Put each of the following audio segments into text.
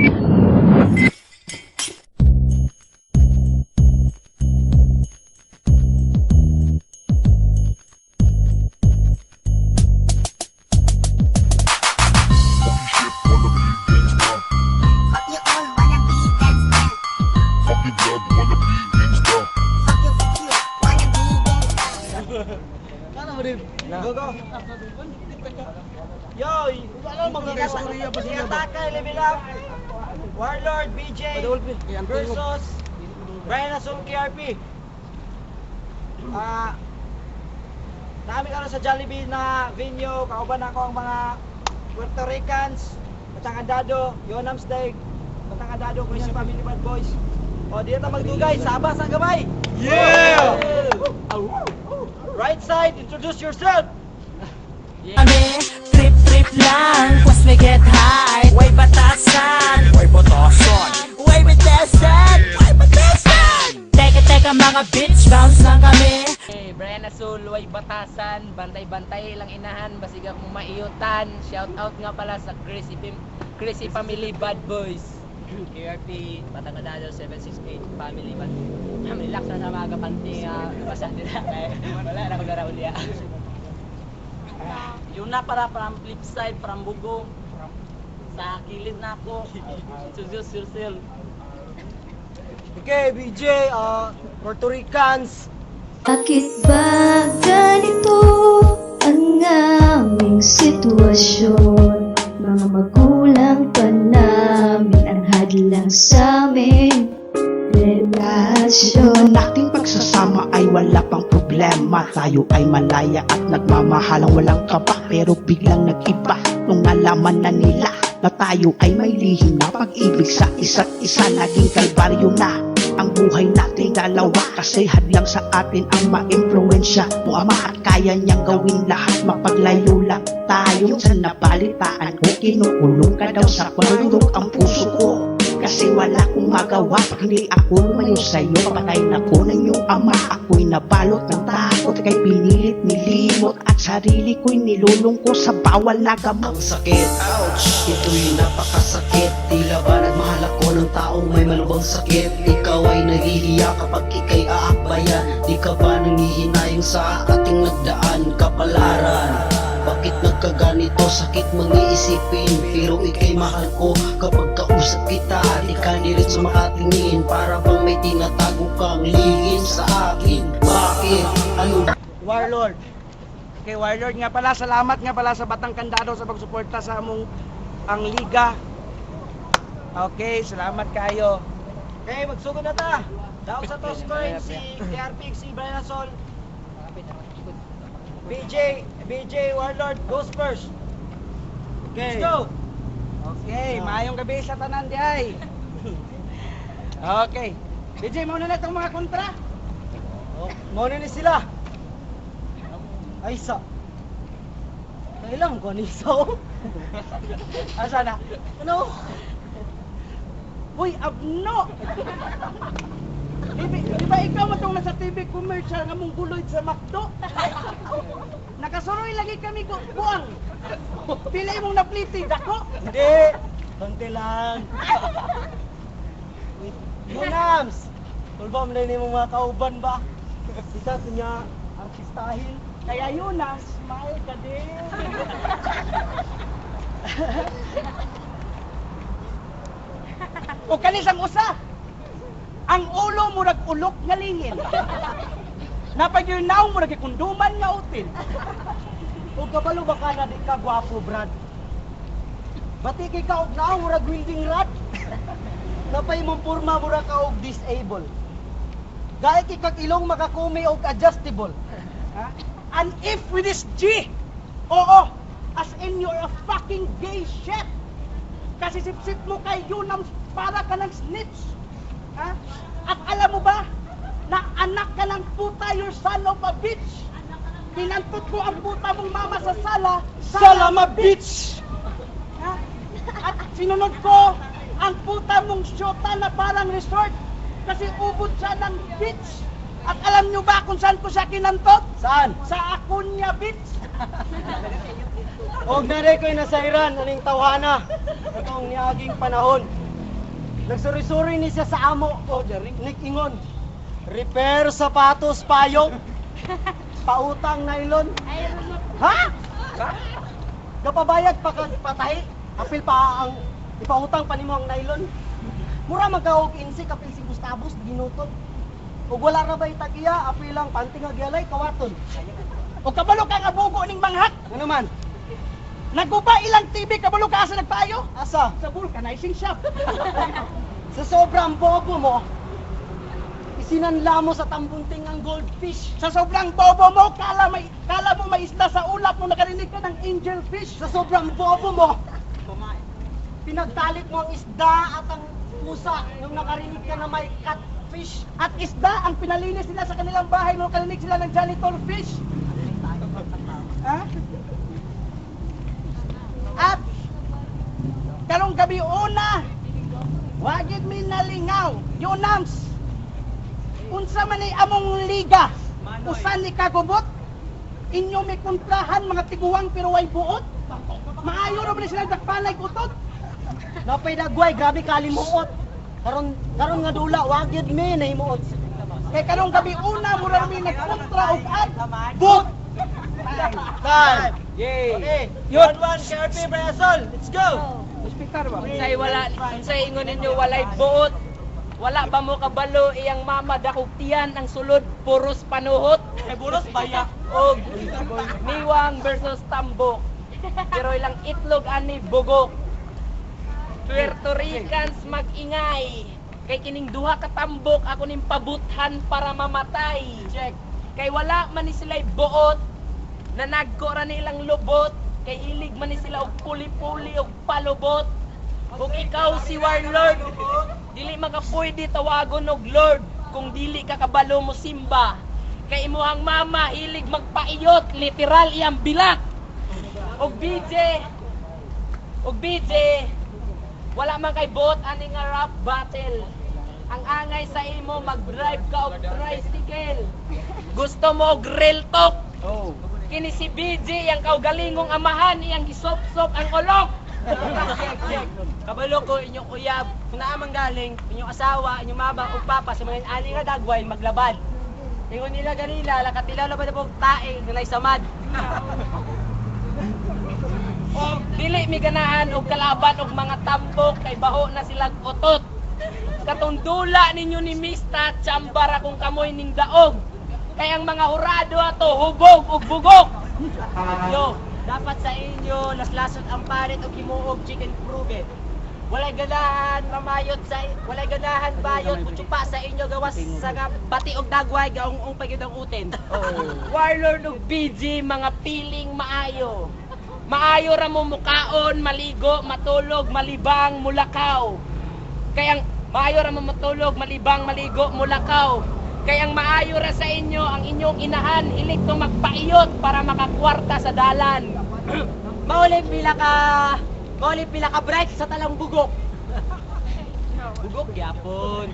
Go, go. Yo, Ataka, level up. Warlord, BJ versus Brian Azul, KRP. Dami ka na sa Jollibee na venue. Kauban ako ang mga Puerto Ricans, Batangandado, Yonams Daig, Batangandado, Christian Family Bad Boys. O, dito magdugay, sabas ang gamay. Yeah! Right side, introduce yourself. Kami, trip lang, plus we get high. Way batasan, way batasan, way batasan, way batasan. Teka mga bitch, bounce lang kami. Hey, Brian Azul, way batasan, bantay-bantay lang inahan, basig akong maiyutan. Shout out nga pala sa Crazy Family Bad Boys. KRP, Batangandado 768 Family Bad Boys. Relax na sa mga kapanting, basan nila. Wala na mag-araw niya. Yun na para flip side, parang bugo. Sa kilid na ako. Introduce yourself. Okay, BJ, Puerto Ricans. Bakit ba ganito ang aming sitwasyon? Mga magulang pa namin ang hadlang sa aming relasyon. Nating pagsasama ay wala pang problema. Tayo ay malaya at nagmamahalang walang kaba. Pero biglang nag-iba nung nalaman na nila na tayo ay may lihim na pag-ibig sa isa't isa. Naging kalbaryo na ang buhay nating dalawa, kasi hadlang sa atin ang ma-impluensya mo ama at kaya niyang gawin lahat. Mapaglayo lang tayo sa nabalitaan ko. Kinukulong ka daw sa palundok ang puso ko, kasi wala kong magawa pag hindi ako lumayo sa'yo. Patay na ko ng iyong ama, ako'y nabalot ng takot. Kay pinilit, nilimot at sarili ko'y nilulong ko sa bawal na gamot. Ang sakit, ouch, ito'y napakasakit. Tila ba nagmahal ako ng taong may malubhang sakit? Ikaw ay nahihiya kapag ika'y aakbayan. Di ka ba nangihinayang sa ating nagdaan kapalaran? Bakit nagkaganito? Sakit mang-iisipin, pero ika'y mahal ko. Kapag kausap kita, di ka diretso makatingin. Para bang may tinatago kang lihim sa akin. Bakit? Ano? Warlord. Okay, Warlord nga pala, salamat nga pala sa Batangandado sa pagsuporta sa among ang liga. Okay, salamat kayo. Okay, magsugod na ta. Daw sa toss coin si KRP, si Brian Azul. BJ Warlord goes first. Okay. Let's go. Okay, maayong gabi sa tanan di ay. Okay. BJ, mauna na itong mga kontra. Mauna ni sila. Ay, sa. Kailang ko ni so. Asa na? Ano? Uy, abno! Di ba ikaw matong nasa TV commercial nga mong guloy sa McDo? Nakasuroy lagi kami buang. Pila imong napliti, dako? Hindi. Konti lang. Yunams! Tulba mo na yun yung mga kauban ba? Kita ito niya artistahin. Kaya Yunams, smile ka din. O kanisang usa, ang ulo mo nag-ulok nga lingin. Napag-yurnaw mo nag-ikunduman nga utin. O kabalo ba ka na di ka gwapo, Brad? Bati kay ka og naaw murag welding rod. Napay mong purma mura ka og disable. Gaya kay kag ilong makakumi og adjustable. Ha? And if with this G, oo, as in you're a fucking gay shit. Kasi sip-sip mo kay Yunams para ka ng snitch. Ha? At alam mo ba na anak ka ng puta, your son of a bitch. Pinantot ko ang puta mong mama sa sala, Salama bitch. Ha? At sinunod ko ang puta mong syota na parang resort kasi ubod siya ng bitch. At alam nyo ba kung saan ko siya kinantot? Saan? Sa Acuña Beach. Og nare ko'y nasa Iran, aning tawhana. Itong niaging panahon. Nagsuri-suri ni siya sa amo. O, nikingon. Repair sapatos payong. Pautang nylon. Ha? Gapabayad pa ka patahi. Apil pa ang ipautang pa nimo ang nylon. Mura magkaog insi kapil si Gustavos ginutot. Ug wala ra bay tagiya, apil lang panting nga gyalay kawaton. O kabalo ka nga bugo ning manghak. Ano man? Naguba ilang TV kabalo ka asa nagpayo? Asa? Sa vulcanizing shop. Sa sobrang bobo mo, isinanla mo sa tambunting ang goldfish. Sa sobrang bobo mo, kala mo may isda sa ulap mo nakarinig ka ng angelfish. Sa sobrang bobo mo, pinagtalit mo ang isda at ang pusa nung nakarinig ka na may catfish. At isda ang pinalinis nila sa kanilang bahay nung nakarinig sila ng janitor fish. Ha? At karong gabi una, wagid mi nalingaw, yunams. Unsa man ay among liga, usan ni kagubot, inyo may kontrahan mga tiguang pero way buot. Maayo ra ba sila dakpanay kutot? Napay dagway, grabe kalimuot. Karon nga dula, wagid mi nahimuot. Kay karong gabi una, mura mi nagkontra og ad. Boot! Time! Yay! Okay. Yun one, KRP Brasol, let's go! Speaker ba? Unsay ingon ninyo walay buot. Wala ba mo kabalo iyang mama dakog tiyan ang sulod puros panuhot. Buros bayak. Og niwang versus tambok. Pero ilang itlog ani bugok. Puerto Ricans mag-ingay. Kay kining duha ka tambok ako ning pabuthan para mamatay. Check. Kay wala man ni sila'y buot. Nanagko ra nilang lubot. Kay ilig man ni sila og puli-puli og palubot. Kung ikaw si Warlord, dili makapwede tawagon og Lord kung dili ka kabalo mo simba. Kay imuhang mama hilig magpaiyot, literal iyang bilak. Og BJ, wala man kay bot ani nga rap battle. Ang angay sa imo mag-drive ka og tricycle. Gusto mo og real talk? Oh. Kini si BJ ang kaugalingong amahan iyang gisop-sop ang olok. Kabalo ko inyong uyab, kung naamang galing, inyong asawa, inyong mama o papa sa mga ani nga dagway maglabad. Ingon nila ganila, lakatilaw na ba na pong tae, nilay samad. O dili mi ganahan og kalaban og mga tambok kay baho na silang otot. Katundula ninyo ni Mista, tsambara kung kamoy ning daog. Kay ang mga hurado ato hubog ug bugok. Yo, dapat sa inyo laslasot ang parit og himuog chicken cruget. Walay ganahan bayot utsupa sa inyo gawas sa bati og dagway gaong pagyud ang uten. Warlord ug BG mga piling maayo. Maayo ra mo mukaon, maligo, matulog, malibang, mulakaw. Kay ang maayo ra mo matulog, malibang, maligo, mulakaw. Kay ang maayo ra sa inyo ang inyong inahan hilig to magpaiyot para makakwarta sa dalan. Mauli pila ka bright sa talang bugok. Bugok gyapon.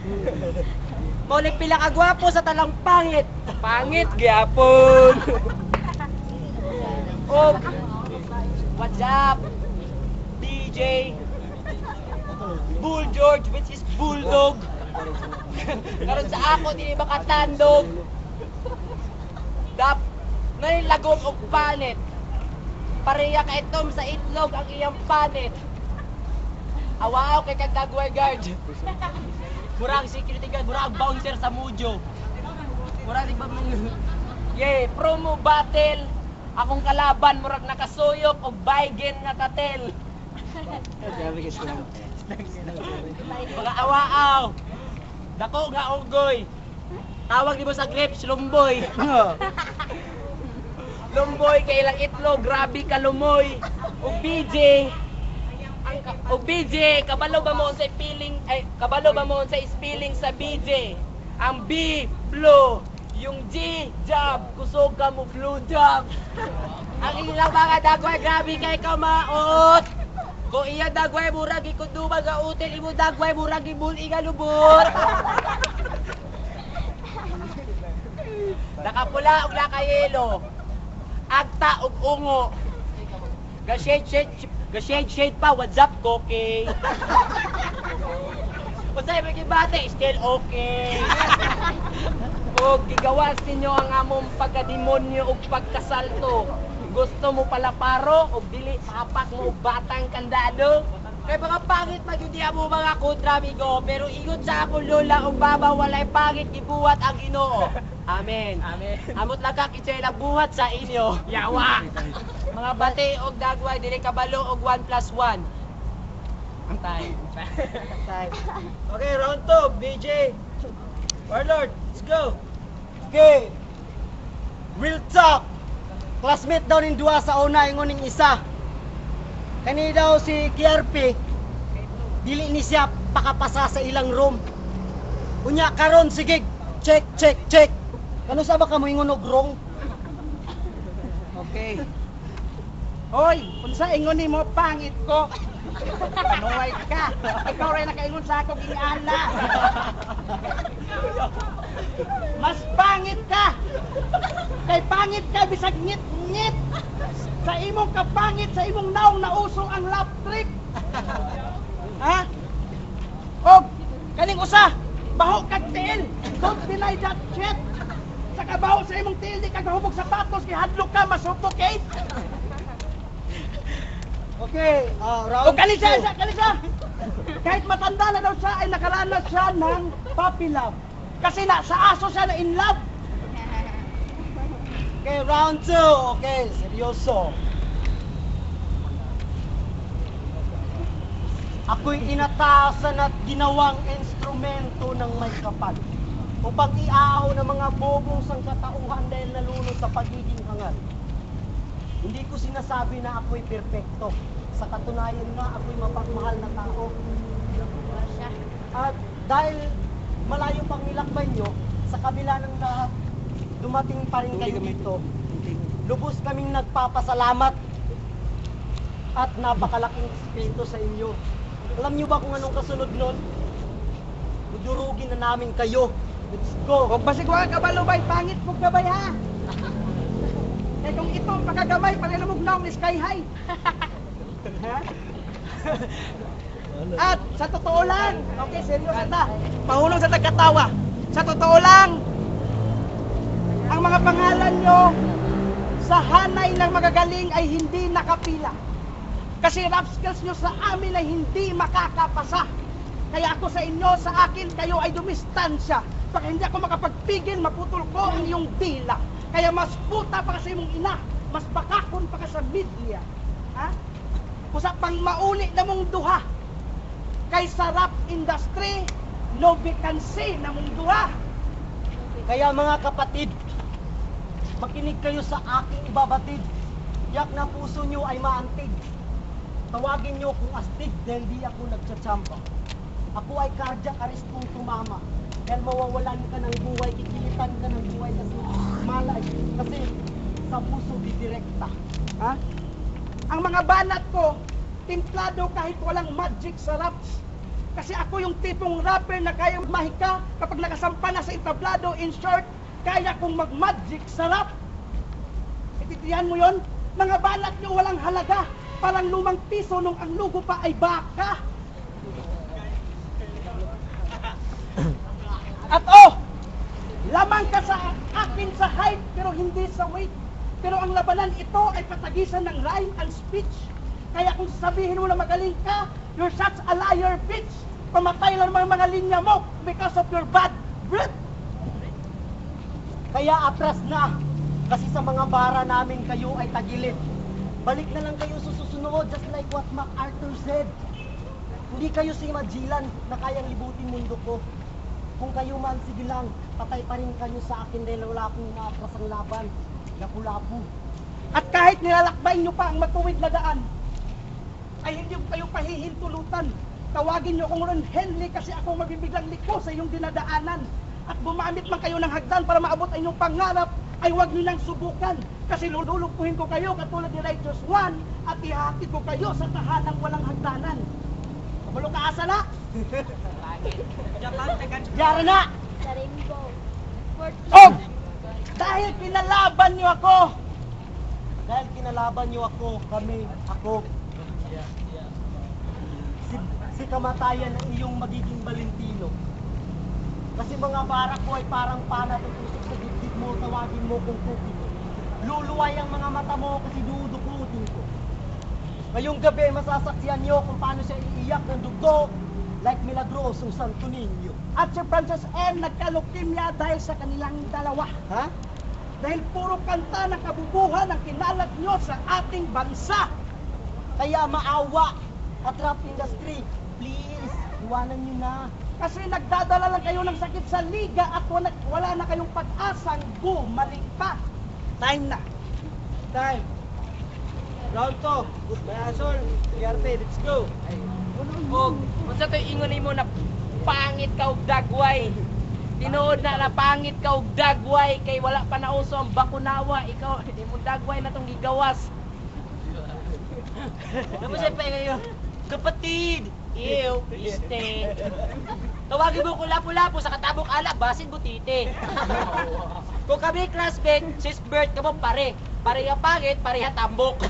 Mauli pila ka gwapo sa talang pangit. Pangit gyapon. Oh, what's up? DJ Bull George which is bulldog. Karon sa ako dili makatandog. Dap nay lagom og panet. Pareha ka itom sa itlog ang iyang panet. Awaw kay kag dagway guard. Murag security guard, murag bouncer sa Mujo. Murag di ba yeah, promo battle. Akong kalaban murag nakasuyok og baygen nga katel. Mga awaaw. Dako nga unggoy. Tawag di mo sa grapes, lumboy. Lumboy kay ilang itlog, grabe ka lumoy. Og BJ, kabalo ba mo sa spelling sa BJ? Ang B, blue. Yung G, job. Kusog ka mo, blue job. Ang ilang mga dagway, grabe kay ka maot. Kung iya dagway murag ikuduba ga util, imo dagway murag ibul igalubot. Nakapula og nakayelo. Agta og ungo. Ga shade pa, what's up, Koke? bate, still okay. O gigawas ninyo ang among pagkademonyo ug pagkasalto. Gusto mo pala paro o dili papak mo og batang kandado? Kay mga pangit magyudi mo mga kontra amigo, pero ingon sa ako lola ug baba walay pangit gibuhat ang Ginoo. Amen. Amen. Amot lang ka kinsay buhat sa inyo. Yawa. Mga bati og dagway dili kabalo og 1+1. Ang time. Okay, round 2, BJ. Warlord, let's go. Okay. Real talk. Classmate daw ning duha sa una, ingon ning isa. Kani daw si KRP. Dili ni siya pakapasa sa ilang room. Unya karon sige, check. Kano sa ba ka mo ingon og wrong? Okay. Hoy, unsa ingon nimo pangit ko? Panuway ka. Ikaw rin nakaingon sa ako gingala. Mas pangit ka. Kay pangit ka bisag ngit-ngit. Sa imong kapangit, sa imong naong nauso ang lap trick. Ha? Og kaning usa, baho kag tiil. Don't deny that shit. Sa kabaho sa imong tiil di ka gahubog sapatos kay hadlok ka masuffocate. Okay, O round 2. kanisa. Kahit matanda na daw siya ay nakaranas siya ng puppy love. Kasi na sa aso siya na in love. Okay, round 2. Okay, seryoso. Ako'y inatasan at ginawang instrumento ng may kapal upang iaaw ng mga bobong sangkatauhan dahil nalunod sa pagiging hangal. Hindi ko sinasabi na ako'y perpekto. Sa katunayan nga, ako'y mapagmahal na tao. At dahil malayo pang nilakbay nyo, sa kabila ng lahat, dumating pa rin kayo dito. Lubos kaming nagpapasalamat at napakalaking espiritu sa inyo. Alam nyo ba kung anong kasunod nun? Dudurugin na namin kayo. Let's go! Huwag basig wag kabalo bay, pangit mo gabay ha. Eh kung ito ang pagkagamay, paninamog na ni Sky High. Ha? At sa totoo lang, okay, seryoso na. Pahulong sa tagkatawa. Sa totoo lang, ang mga pangalan nyo sa hanay ng magagaling ay hindi nakapila. Kasi rap skills nyo sa amin ay hindi makakapasa. Kaya ako sa inyo, sa akin, kayo ay dumistansya. Baka hindi ako makapagpigil, maputol ko ang iyong dila. Kaya mas puta pa ka sa imong ina, mas bakakon pa ka sa media. Ha? Kusa pang mauli na mong duha. Kay sa rap industry, no vacancy na mong duha. Kaya mga kapatid, makinig kayo sa aking ibabatid. Yak na puso nyo ay maantig. Tawagin nyo kung astig dahil di ako nagtsatsamba. Ako ay cardiac arrest kung tumama. Dahil mawawalan ka ng buhay, kikilitan ka ng buhay kasi malay. Kasi sa puso didirekta. Ha? Ang mga banat ko, timplado kahit walang magic sa raps. Kasi ako yung tipong rapper na kaya mahika kapag nakasampa na sa entablado. In short, kaya kong mag-magic sa rap. Itindihan mo yon? Mga banat nyo walang halaga. Parang lumang piso nung ang lugo pa ay baka. At lamang ka sa akin sa height pero hindi sa weight. Pero ang labanan ito ay patagisan ng rhyme and speech. Kaya kung sabihin mo na magaling ka, you're such a liar, bitch. Pamatay lang mga linya mo because of your bad breath. Kaya atras na. Kasi sa mga bara namin kayo ay tagilid. Balik na lang kayo susunod, just like what MacArthur said. Hindi kayo si Magellan na kayang libutin mundo ko. Kung kayo man, sige lang, patay pa rin kayo sa akin dahil wala akong maatras ang laban. Lapu-lapu. At kahit nilalakbay nyo pa ang matuwid na daan, ay hindi ko kayo pahihintulutan. Tawagin nyo kung Ron Henley kasi ako mabibiglang liko sa iyong dinadaanan. At bumamit man kayo ng hagdan para maabot ang inyong pangarap, ay huwag nyo nang subukan. Kasi lululupuhin ko kayo katulad ni Righteous One at ihatid ko kayo sa tahanang walang hagdanan. Kabalo ka asa na? Yara na! Sa rainbow. Oh! Dahil pinalaban nyo ako, Dahil kinalaban niyo ako, ako. Si kamatayan ang iyong magiging Valentino. Kasi mga barak ko ay parang pana tutusok sa dibdib mo, tawagin mo kung kuki mo. Luluway ang mga mata mo kasi dudukutin ko. Ngayong gabi, masasaksiyan niyo kung paano siya iiyak ng dugo like Milagrosong Santo Niño. At si Francis N. nagkalukimya dahil sa kanilang dalawa. Ha? Dahil puro kanta ng kabubuhan ang kinalat nyo sa ating bansa. Kaya maawa at rap industry, please, iwanan niyo na. Kasi nagdadala lang kayo ng sakit sa liga at wala na kayong pag-asang bumalik pa. Time na. Time. Round 2. May asol. Yarte, let's go. Og, unsa to ingon nimo na pangit ka og dagway. Tinuod na pangit ka og dagway kay wala pa nauso ang bakunawa. Ikaw, imong dagway na tong gigawas. Tapos siya pa ngayon. Kapatid! Ew, iste. Tawagin mo ko lapu-lapu sa katabok alak, basin butite. Kung kami classmate, sis Bert ka mo pare. Pareha pangit, pareha tambok.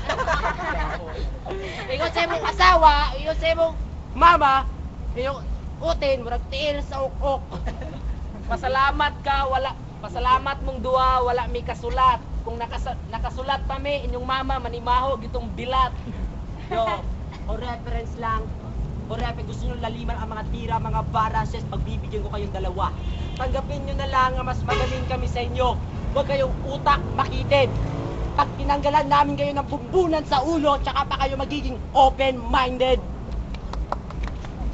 Ingon sa imong asawa, ingon sa imong mama, yung utin, murag tiil sa ukok. Pasalamat ka, pasalamat mong duwa, wala may kasulat. Kung nakasulat pa mi, inyong mama, manimaho, gitong bilat. Yo, o reference lang. O gusto nyo laliman ang mga tira, mga barases, pagbibigyan ko kayong dalawa. Tanggapin nyo na lang nga mas magaling kami sa inyo. Huwag kayong utak makitid. Pag tinanggalan namin kayo ng bumbunan sa ulo, tsaka pa kayo magiging open-minded.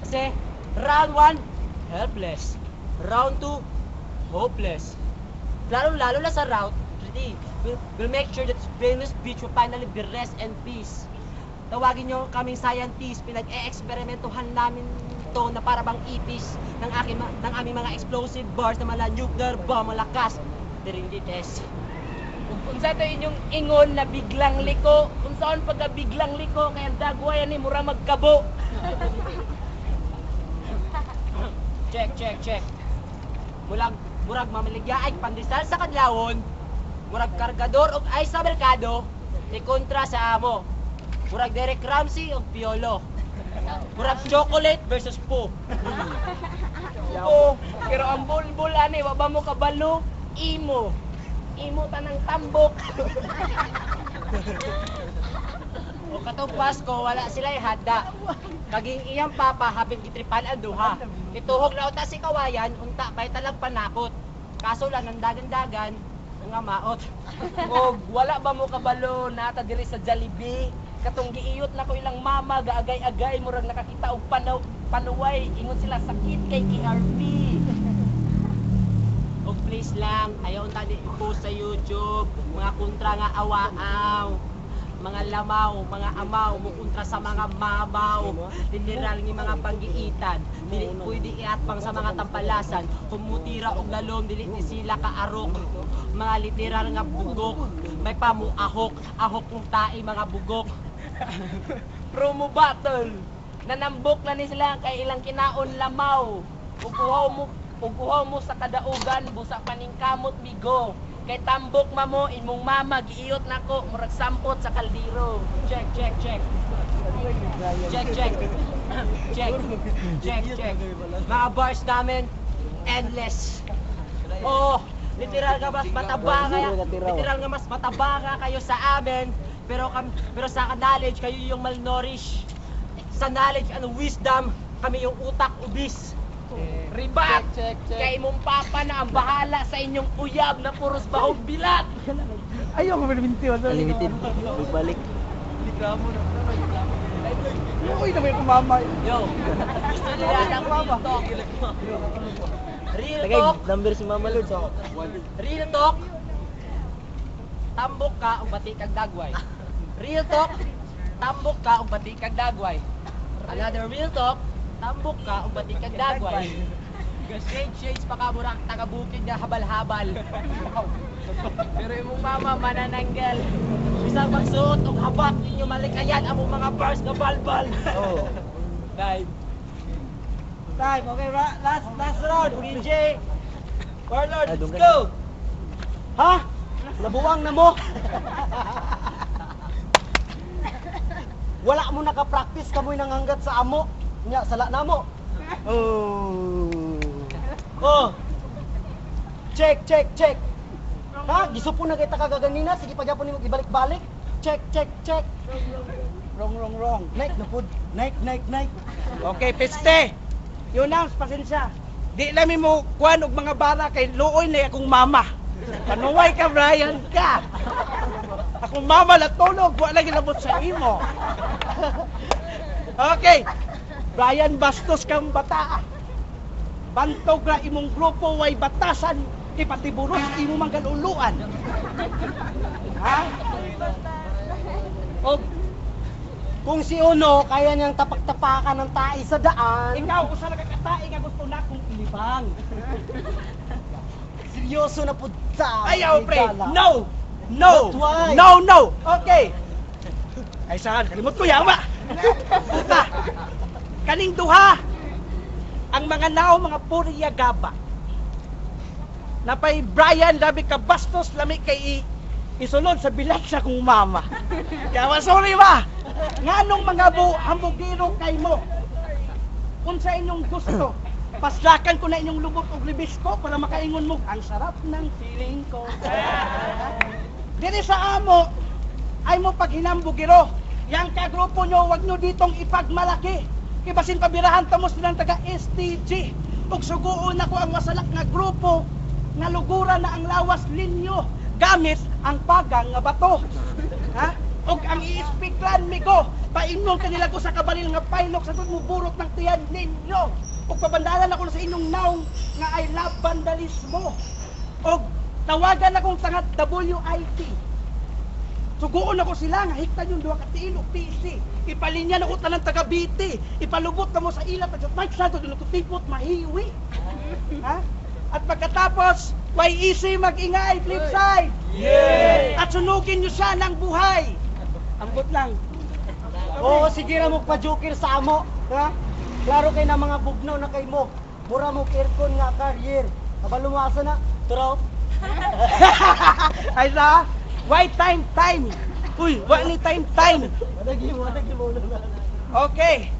Kasi, round 1, helpless. Round 2, hopeless. Lalo na sa round 3, we'll make sure that Venus Beach will finally be rest and peace. Tawagin nyo kaming scientist, pinag-e-eksperimentuhan namin to na para bang ipis ng aming mga explosive bars na mala nuclear bomb malakas. Dirindi test. Kung sa ito inyong ingon na biglang liko, kung saan pagka biglang liko, kaya dagwayan ni mura magkabo. Check. Murag mamaligyaay pandesal sa kadlawon, murag kargador og ay sa merkado, ni kontra sa amo. Murag Derek Ramsey o Piolo. Murag chocolate versus po. Oh, pero ang bulbul ani, waba mo kabalo, imo. Imo tanang tambok. O katong Pasko, wala sila hada. Kaging iyang papa, habing gitripan ang duha. Ituhog na uta si kawayan, unta kay talag panakot. Kaso lang, ng dagan-dagan, nga maot. O wala ba mo kabalo nata diri sa Jollibee? Katong giiyot na ko ilang mama, gaagay-agay, murag nakakita og panuway, ingon sila sakit kay KRP. O please lang, ayaw tadi i-post sa YouTube, mga kontra nga awaaw, mga lamaw, mga amaw, mukontra sa mga mamaw, literal ng mga panggiitan, dili pwede iatpang sa mga tampalasan, kumutira og lalom, dili ni sila kaarok, mga literal nga bugok, may pamuahok, ahok ng tae mga bugok. Promo battle, nanambok na ni sila kay ilang kinaon lamaw, uguhaw mo sa kadaugan, busa paning kamot bigo. Kay tambok mamo, imong mama, giiyot nako, murag sampot sa kaldero. Check. Mga bars namin, endless. Oh, literal nga mas mataba nga kayo sa amin, pero sa knowledge kayo yung malnourished. Sa knowledge and wisdom, kami yung utak ubis. Ribat! Kay mong papa na ang bahala sa inyong uyab na puros bahog bilat! Ayaw ko minti. Limited. Balik. Uy, naman yung mama. Yo! Gusto nila ng real talk. Real talk! Number si Mama Lods. Real talk! Tambok ka o bati kag dagway. Real talk! Tambok ka o bati kag dagway. Another real talk! Tambok ka o bati kag dagway. Shades pa ka burak tagabukid nga habal-habal. Pero imong mama manananggal. Bisang magsuot og habat ninyo malikayan among mga bars nga balbal. Oh. Time. Okay, last round. DJ. Warlord, let's go. Ha? Nabuwang na mo? Wala mo naka-practice kamoy nang hanggat sa amo. Nya sala na mo. Oh. Check, check, check. Ha? Gisupo na kita kagaganina. Sige, pagyapon nimo ibalik-balik. Check, check, check. Wrong. Nike na pud. Nike. Okay, peste. Yun na, pasensya. Di namin mo kuhan og mga bala kay luoy na akong mama. Panuway ka, Brian ka. Akong mama natulog, wala ginabot sa imo. Okay. Brian Bastos kang bata. Bantog ra imong grupo way batasan ipatiburos imo manggaluluan. Ha? O, kung si Uno, kaya niyang tapak-tapakan ng tae sa daan. Ikaw, usa na kakatae nga gusto na kong ilibang. Seryoso na po sa Ayaw, pre. Gala. No. But why? No. Okay. Ay, saan? Kalimot ko, yawa. Puta. Kaning duha. Ang mga nao, mga puriya gaba. Napay Brian, labi ka bastos, lami kay isulod sa bilat sa kong mama. Yawa, sorry ba? Nganong mga hambugiro kay mo? Kung sa inyong gusto, paslakan ko na inyong lubot o libis ko para makaingon mo, ang sarap ng feeling ko. Dili sa amo, ay mo pag hinambugiro. Yang kagrupo nyo, wag nyo ditong ipagmalaki. Kibasin pabirahan tamos nilang taga STG. Ug suguon ako ang masalak nga grupo, nga luguran na ang lawas linyo, gamit ang pagang nga bato. Ha? Og ang iispiklan mi ko, paimong kanila ko sa kabalil nga pailok sa mo burot ng tiyan ninyo. Og pabandalan ako sa inyong naong nga I love vandalismo. Og tawagan akong tangat WIT. Suguon ako sila nga hiktan yung duha ka tiil og PC. Ipalinyan ako tanang taga BT. Ipalubot na mo sa ilat at Mike Santo dito tipot mahiwi. Ha? At pagkatapos, YEC mag-ingay, flip side. At sunugin nyo siya ng buhay. Ambot lang. Oo, sige ra mo pa-joker sa amo. Ha? Klaro kay na mga bugnaw na kay mo. Mura mo aircon nga career. Kabalumasa na. Turaw. Ay sa, why time? Uy, why ni time? Madagi mo na. Okay.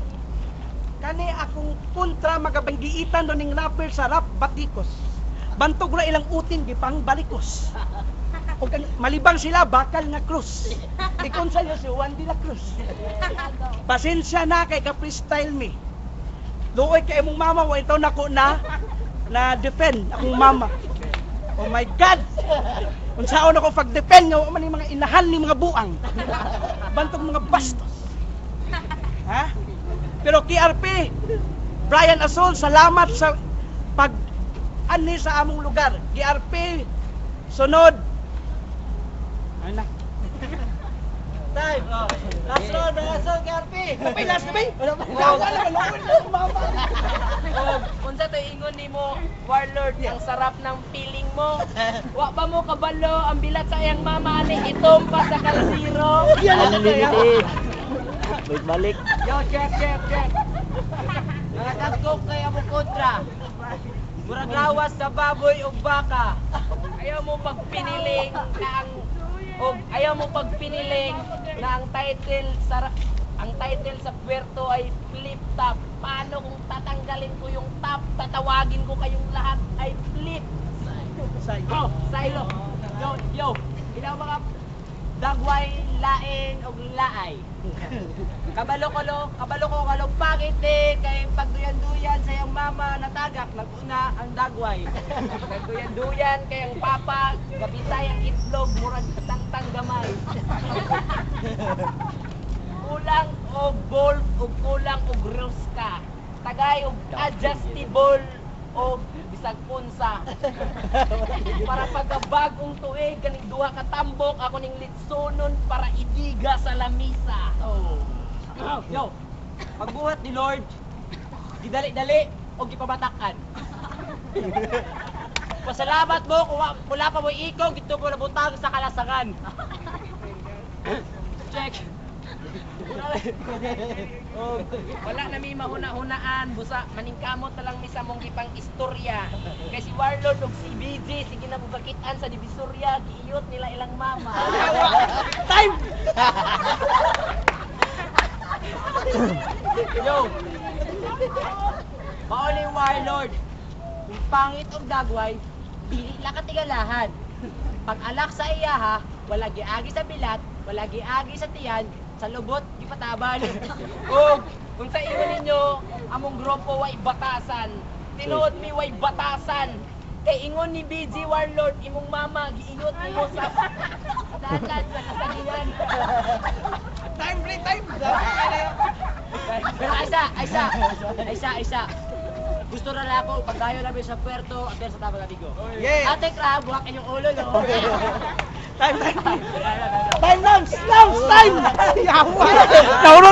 Kani akong kontra magabanggiitan do ning rapper sa rap batikos. Bantog ra ilang utin gipang balikos. O malibang sila bakal nga krus. Ikon sa iyo si Juan de la Cruz. Pasensya na kay ka freestyle me. Luoy kay imong mama wa itaw nako na defend akong mama. Oh my God! Unsaon ako pag-defend nga man mga inahan ni mga buang. Bantog mga bastos. Ha? Pero KRP, Brian Asol, salamat sa pag-ani sa among lugar. KRP, sunod. Ay na. Time. Last round, KRP. Kapay, last na ba? Wala pa. Wala na, mama. Kung sa to ingon nimo, Warlord, ang sarap ng feeling mo. Wa ba mo kabalo ang bilat sa iyang mama ani itom pa sa kalsiro. Wait, balik. Yo, check. Nakatagkok kay amo kontra. Murag lawas sa baboy o baka. Ayaw mo pagpiniling na ang title sa puwerto ay flip top. Paano kung tatanggalin ko yung top, tatawagin ko kayong lahat ay flip. Silo. Yo. Ilaw mga dagway, lain og laay. Kabalo ko bakit kay pagduyan-duyan sa iyang mama natagak naguna ang dagway. Nagduyan-duyan kay ang papa gabitay ang itlog murag tangtang gamay. Kulang og golf ug kulang og ruska. Tagay og adjustable o bisag punsa. Para pagkabagong tuig kaning duha ka tambok ako ning litsonon para idiga sa lamisa. Yo, pagbuhat ni Lord, gidali-dali o gipabatakan. Pasalamat mo kung wala pa mo ikaw gito ko nabutang sa kalasangan. Check. Wala na mi mahuna-hunaan, busa maningkamot na lang mi sa mong ipang istorya. Kay si Warlord ug si BJ sige na bugakitan sa Divisoria, giiyot nila ilang mama. Time! Yo. Mao ni Warlord. Kung pangit og dagway, dili la katigalahan. Pag alak sa iyaha, wala giagi sa bilat, wala giagi sa tiyan, sa lubot gipataban. Og kung sa ingon ninyo, among grupo way batasan. Tinuod mi way batasan. Kay ingon ni BG Warlord, imong mama giingot mo sa dalan sa kasagingan. Time, break time. Pero Aisa. Gusto na lang ako, pagdayo namin sa puerto, at sa Tama Bigo. Yeah. Ate Crab, buhak inyong ulo, no? Time, time. Time, Nams! Nams! Time! Yawa! Naurot!